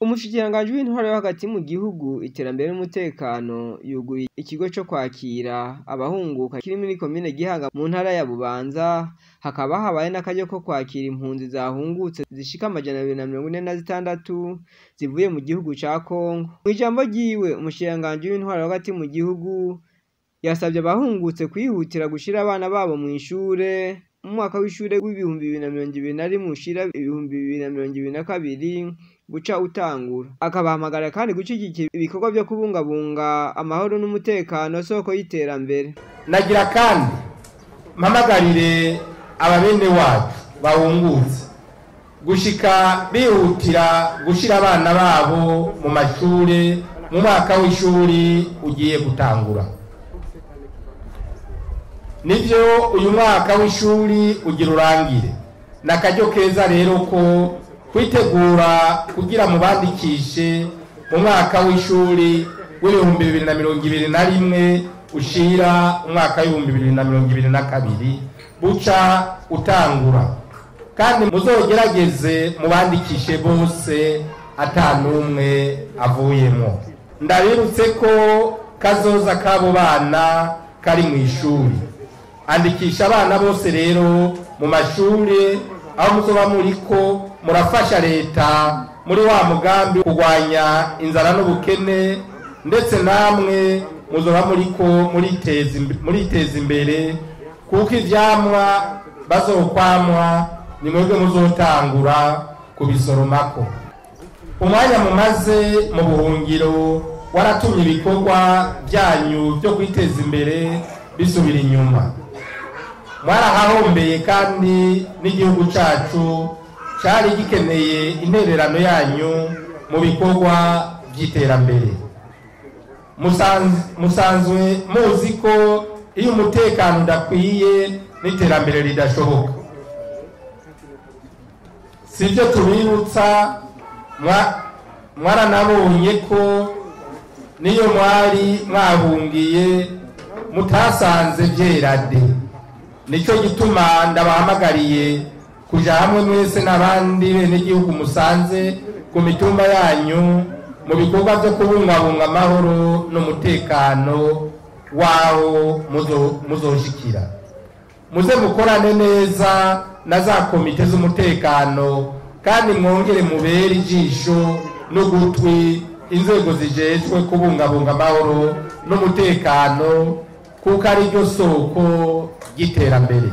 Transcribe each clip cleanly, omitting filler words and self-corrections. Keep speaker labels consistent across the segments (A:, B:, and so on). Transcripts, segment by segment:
A: Umushikiranganji w'intwaro yo hagati mu gihugu iterambere n'umutekano yuguye ikigo cyo kwakira abahunguka kiri muri komine Gihanga mu ntara ya Bubanza, hakaba habaye n'akaryo ko kwakira impunzi zahungutse zishika 246 zivuye mu gihugu ca Kongo. Mu ijambo ryiwe umushikiranganji w'intwaro yo hagati mu gihugu yasabye abahungutse kwihutira gushira abana babo mu ishure mu mwaka w'ishure w'2021 ushira 2022 buca utangura. Akabahamagara kandi gucikikira ibikorwa byo kubungabunga amahoro n'umutekano soko y'iterambere.
B: Nagira kandi mpamagarire ababene wacu bahungutse gushika bihutira gushira abana babo mu mashure mu mwaka w'ishuri ugiye gutangura. Nivyo uyu mwaka w'ishuri ugira urangire, nakaryo keza rero ko kwitegura kugira mubandikishe mu mwaka w'ishuri w'2021 ushira umwaka w'2022 buca utangura, kandi muzogerageze mubandikishe bose atanumwe avuyemo. Ndabirutse ko kazoza kabo bana kari mu ishuri. Andikisha abana bose rero mu mashuri aho muzoba muriko murafasha leta muri wa mugambi kugwanya inzara n'ubukene, ndetse namwe muzoba muriko muriteza imbere kuko ivyamwa bazokwamwa ni mwebwe muzotangura kubisoromako. Umwanya mumaze mu buhungiro waratumye ibikorwa byanyu byo kwiteza imbere bisubira inyuma. Mwarahahombeye kandi n'igihugu cacu cari gikeneye intererano yanyu mu bikorwa by'iterambere. Musanzwe muzi ko iyo umutekano udakwiye n'iterambere ridashoboka. Sivyo tubibutsa, mwaranabonye ko niyo mwari mwahungiye mutasanze vyerade. Nico gituma ndabahamagariye kuja hamwe mwese n'abandi bene gihugu musanze ku mitumba yanyu mu bikorwa byo kubungabunga amahoro n'umutekano waho muzoshikira. Muze mukorane neza na za komite z'umutekano, kandi mwongere mubere ijisho n'ugutwi inzego zijejwe kubungabunga amahoro n'umutekano kuko ari ryo soko y'iterambere.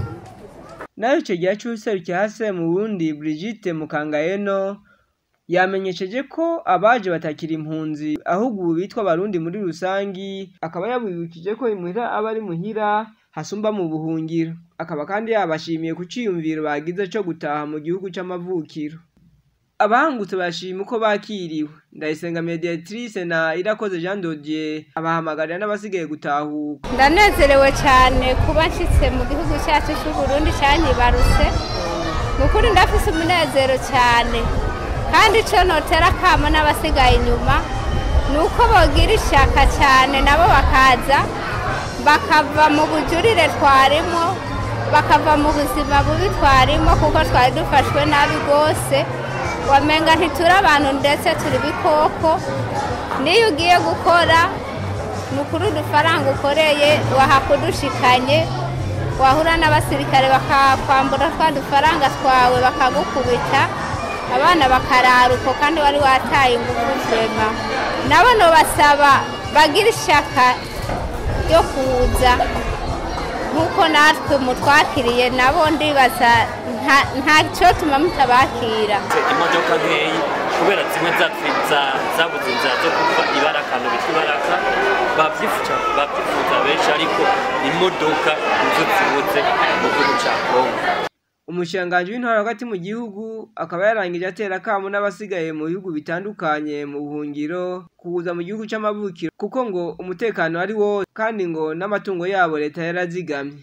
A: Nayo ico gihe c'userukira hase mu Burundi Brigitte Mukangayeno yamenyesheje ko abaje batakira impunzi ahubwo bitwa abarundi muri rusangi, akaba yabibukije ko imuhira abari muhira hasumba mu buhungiro. Akaba kandi yabashimiye kuciyumviro bagize cyo gutaha mu gihugu c'amavukiro. Abahangutse bashima uko bakiriwe. Ndayisenga Mediatrice na Irakoze Jean Dodier abahamagarira n'abasigaye gutahuka.
C: Ndanezerewe cyane kuba nshitse mu gihugu cyacu cy'u Burundi cyanyibarutse. Mukuri ndafise umunezero cyane, kandi cyo notera kama n'abasigaye inyuma nuko bogira ishaka cyane nabo bakaza bakava mu bujurire twarimo, bakava mu buzima bubi twarimo, kuko twari dufashwe nabi gose. Wamenga ntituri abantu ndetse turi bikoko. Niyo ugiye gukora mukuru udufaranga ukoreye wahakudushikanye, wahura n'abasirikare bakakwambura twa dufaranga twawe bakagukubita, abana bakararuko kandi wari wataye ingufu vrema. Nabo no basaba bagira ishaka yo kuza nkuko natwe mutwakiriye, nabo ndibaza nta cyo tuma mutabakira.
D: Imodoka nkeyi kubera zimwe zabuze inzira zo kuva ibarakano bitwa ibaraka bavyifuza benshi ariko imodoka nizo zibuze mu gihugu ca Kongo.
A: Umushikiranganji w'intwaro hagati mu gihugu akaba yarangije atera akamo n'abasigaye mu bihugu bitandukanye mu buhungiro kuza mu gihugu c'amavukiro kuko ngo umutekano ari wose kandi ngo n'amatungo yabo leta yarazigamye.